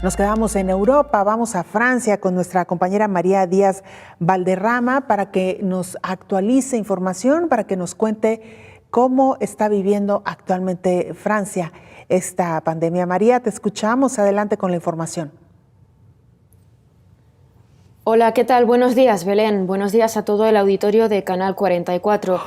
Nos quedamos en Europa, vamos a Francia con nuestra compañera María Díaz Valderrama para que nos actualice información, para que nos cuente cómo está viviendo actualmente Francia esta pandemia. María, te escuchamos, adelante con la información. Hola, ¿qué tal? Buenos días, Belén. Buenos días a todo el auditorio de Canal 44.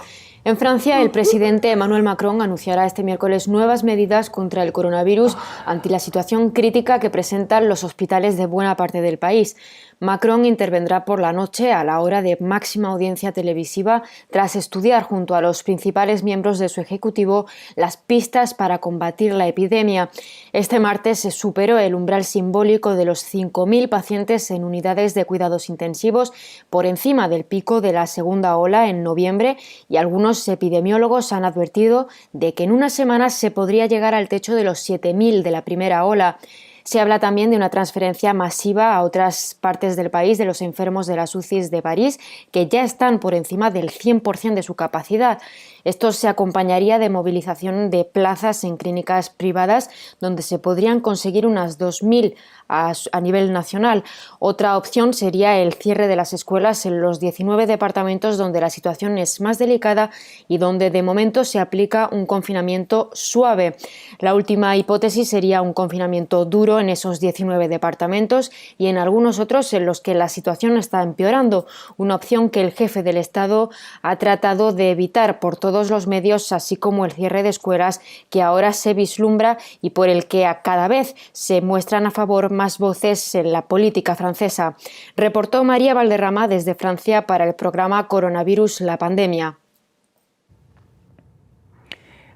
En Francia, el presidente Emmanuel Macron anunciará este miércoles nuevas medidas contra el coronavirus ante la situación crítica que presentan los hospitales de buena parte del país. Macron intervendrá por la noche a la hora de máxima audiencia televisiva tras estudiar junto a los principales miembros de su ejecutivo las pistas para combatir la epidemia. Este martes se superó el umbral simbólico de los 5.000 pacientes en unidades de cuidados intensivos, por encima del pico de la segunda ola en noviembre, y algunos epidemiólogos han advertido de que en unas semanas se podría llegar al techo de los 7.000 de la primera ola. Se habla también de una transferencia masiva a otras partes del país de los enfermos de las UCIs de París, que ya están por encima del 100% de su capacidad. Esto se acompañaría de movilización de plazas en clínicas privadas, donde se podrían conseguir unas 2.000 a nivel nacional. Otra opción sería el cierre de las escuelas en los 19 departamentos donde la situación es más delicada y donde de momento se aplica un confinamiento suave. La última hipótesis sería un confinamiento duro seguro en esos 19 departamentos y en algunos otros en los que la situación está empeorando, una opción que el jefe del Estado ha tratado de evitar por todos los medios, así como el cierre de escuelas que ahora se vislumbra y por el que a cada vez se muestran a favor más voces en la política francesa. Reportó María Valderrama desde Francia para el programa Coronavirus, la pandemia.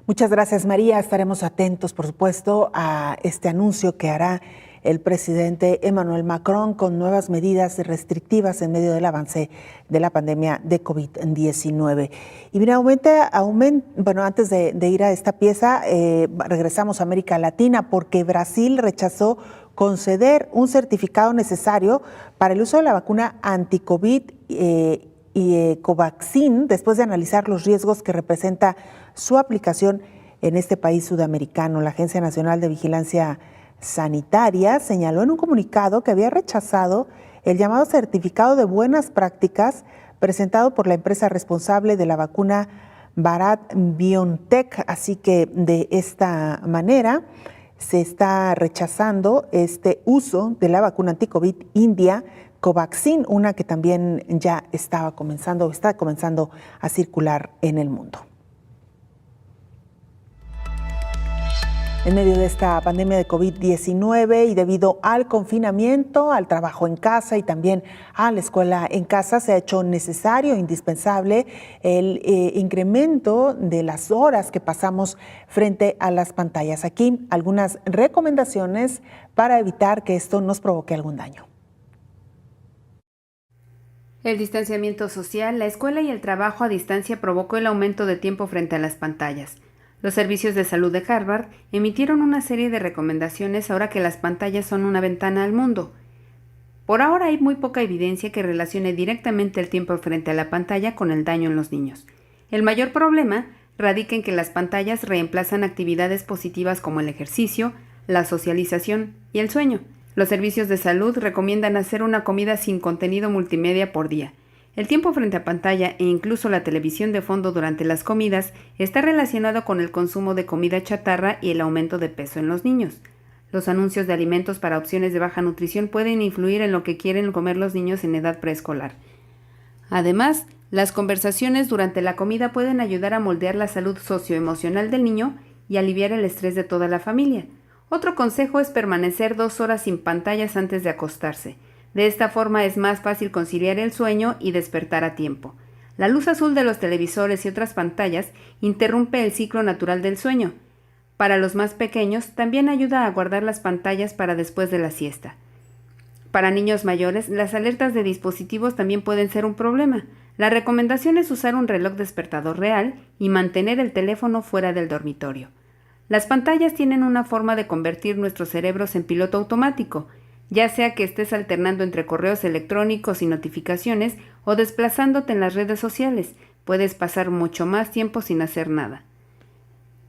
Muchas gracias, María. Estaremos atentos, por supuesto, a este anuncio que hará el presidente Emmanuel Macron con nuevas medidas restrictivas en medio del avance de la pandemia de COVID-19. Y mira, antes de ir a esta pieza, regresamos a América Latina porque Brasil rechazó conceder un certificado necesario para el uso de la vacuna anti-COVID y Covaxin después de analizar los riesgos que representa su aplicación en este país sudamericano. La Agencia Nacional de Vigilancia Sanitaria señaló en un comunicado que había rechazado el llamado certificado de buenas prácticas presentado por la empresa responsable de la vacuna Bharat BioNTech. Así que de esta manera se está rechazando este uso de la vacuna anti-COVID india Covaxin, una que también ya está comenzando a circular en el mundo. En medio de esta pandemia de COVID-19 y debido al confinamiento, al trabajo en casa y también a la escuela en casa, se ha hecho necesario e indispensable el incremento de las horas que pasamos frente a las pantallas. Aquí algunas recomendaciones para evitar que esto nos provoque algún daño. El distanciamiento social, la escuela y el trabajo a distancia provocó el aumento de tiempo frente a las pantallas. Los servicios de salud de Harvard emitieron una serie de recomendaciones ahora que las pantallas son una ventana al mundo. Por ahora hay muy poca evidencia que relacione directamente el tiempo frente a la pantalla con el daño en los niños. El mayor problema radica en que las pantallas reemplazan actividades positivas como el ejercicio, la socialización y el sueño. Los servicios de salud recomiendan hacer una comida sin contenido multimedia por día. El tiempo frente a pantalla e incluso la televisión de fondo durante las comidas está relacionado con el consumo de comida chatarra y el aumento de peso en los niños. Los anuncios de alimentos para opciones de baja nutrición pueden influir en lo que quieren comer los niños en edad preescolar. Además, las conversaciones durante la comida pueden ayudar a moldear la salud socioemocional del niño y aliviar el estrés de toda la familia. Otro consejo es permanecer 2 horas sin pantallas antes de acostarse. De esta forma es más fácil conciliar el sueño y despertar a tiempo. La luz azul de los televisores y otras pantallas interrumpe el ciclo natural del sueño. Para los más pequeños, también ayuda a guardar las pantallas para después de la siesta. Para niños mayores, las alertas de dispositivos también pueden ser un problema. La recomendación es usar un reloj despertador real y mantener el teléfono fuera del dormitorio. Las pantallas tienen una forma de convertir nuestros cerebros en piloto automático, ya sea que estés alternando entre correos electrónicos y notificaciones o desplazándote en las redes sociales, puedes pasar mucho más tiempo sin hacer nada.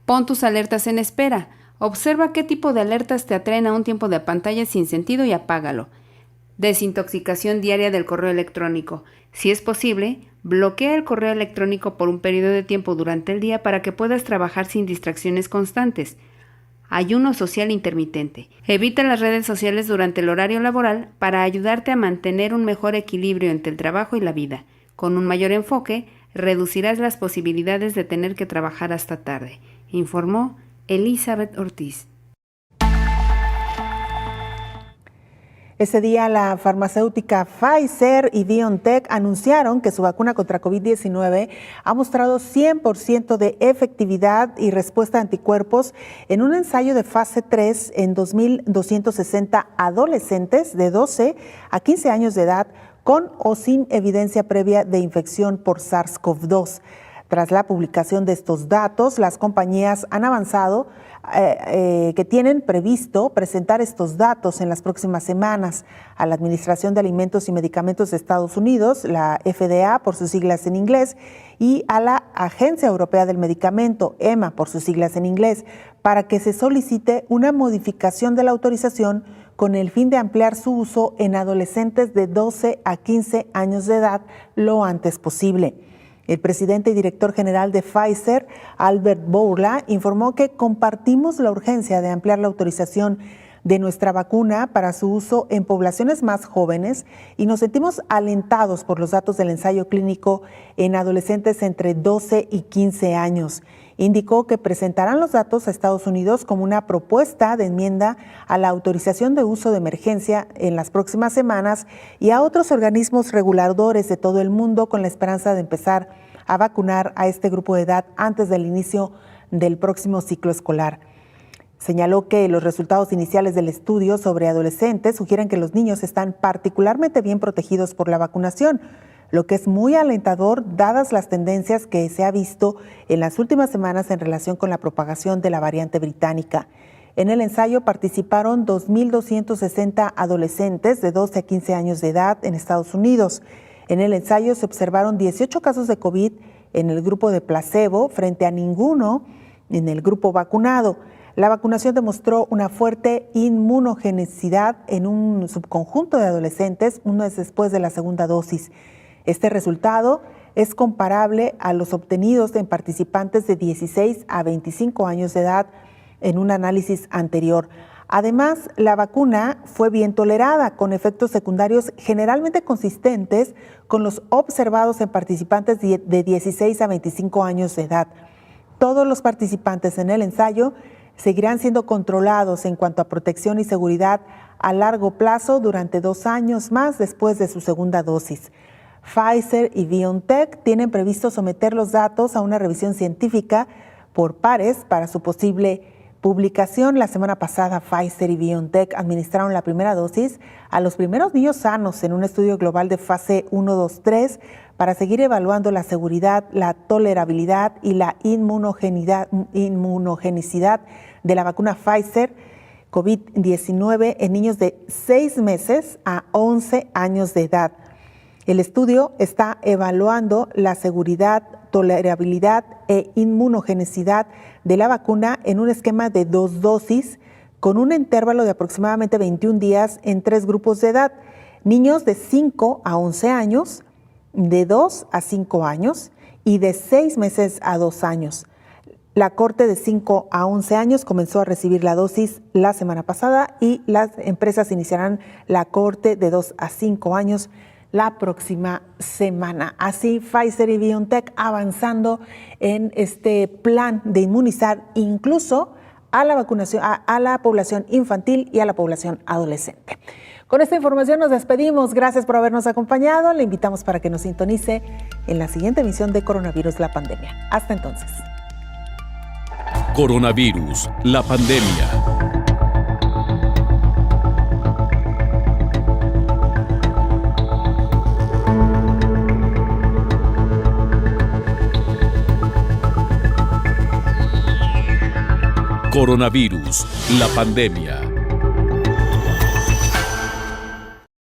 Pon tus alertas en espera. Observa qué tipo de alertas te atraen a un tiempo de pantalla sin sentido y apágalo. Desintoxicación diaria del correo electrónico. Si es posible, bloquea el correo electrónico por un periodo de tiempo durante el día para que puedas trabajar sin distracciones constantes. Ayuno social intermitente. Evita las redes sociales durante el horario laboral para ayudarte a mantener un mejor equilibrio entre el trabajo y la vida. Con un mayor enfoque, reducirás las posibilidades de tener que trabajar hasta tarde, informó Elizabeth Ortiz. Ese día la farmacéutica Pfizer y BioNTech anunciaron que su vacuna contra COVID-19 ha mostrado 100% de efectividad y respuesta a anticuerpos en un ensayo de fase 3 en 2.260 adolescentes de 12 a 15 años de edad con o sin evidencia previa de infección por SARS-CoV-2. Tras la publicación de estos datos, las compañías han avanzado que tienen previsto presentar estos datos en las próximas semanas a la Administración de Alimentos y Medicamentos de Estados Unidos, la FDA por sus siglas en inglés, y a la Agencia Europea del Medicamento, EMA por sus siglas en inglés, para que se solicite una modificación de la autorización con el fin de ampliar su uso en adolescentes de 12 a 15 años de edad lo antes posible. El presidente y director general de Pfizer, Albert Bourla, informó que compartimos la urgencia de ampliar la autorización de nuestra vacuna para su uso en poblaciones más jóvenes y nos sentimos alentados por los datos del ensayo clínico en adolescentes entre 12 y 15 años. Indicó que presentarán los datos a Estados Unidos como una propuesta de enmienda a la autorización de uso de emergencia en las próximas semanas y a otros organismos reguladores de todo el mundo con la esperanza de empezar a vacunar a este grupo de edad antes del inicio del próximo ciclo escolar. Señaló que los resultados iniciales del estudio sobre adolescentes sugieren que los niños están particularmente bien protegidos por la vacunación, lo que es muy alentador dadas las tendencias que se ha visto en las últimas semanas en relación con la propagación de la variante británica. En el ensayo participaron 2.260 adolescentes de 12 a 15 años de edad en Estados Unidos. En el ensayo se observaron 18 casos de COVID en el grupo de placebo frente a ninguno en el grupo vacunado. La vacunación demostró una fuerte inmunogenicidad en un subconjunto de adolescentes un mes después de la segunda dosis. Este resultado es comparable a los obtenidos en participantes de 16 a 25 años de edad en un análisis anterior. Además, la vacuna fue bien tolerada, con efectos secundarios generalmente consistentes con los observados en participantes de 16 a 25 años de edad. Todos los participantes en el ensayo seguirán siendo controlados en cuanto a protección y seguridad a largo plazo durante 2 años más después de su segunda dosis. Pfizer y BioNTech tienen previsto someter los datos a una revisión científica por pares para su posible publicación. La semana pasada, Pfizer y BioNTech administraron la primera dosis a los primeros niños sanos en un estudio global de fase 1, 2, 3 para seguir evaluando la seguridad, la tolerabilidad y la inmunogenicidad de la vacuna Pfizer COVID-19 en niños de 6 meses a 11 años de edad. El estudio está evaluando la seguridad, tolerabilidad e inmunogenicidad de la vacuna en un esquema de 2 dosis con un intervalo de aproximadamente 21 días en 3 grupos de edad: niños de 5 a 11 años, de 2 a 5 años y de 6 meses a 2 años. La cohorte de 5 a 11 años comenzó a recibir la dosis la semana pasada y las empresas iniciarán la cohorte de 2 a 5 años la próxima semana. Así, Pfizer y BioNTech avanzando en este plan de inmunizar incluso a la vacunación, a la población infantil y a la población adolescente. Con esta información nos despedimos. Gracias por habernos acompañado. Le invitamos para que nos sintonice en la siguiente emisión de Coronavirus, la pandemia. Hasta entonces. Coronavirus, la pandemia. Coronavirus, la pandemia.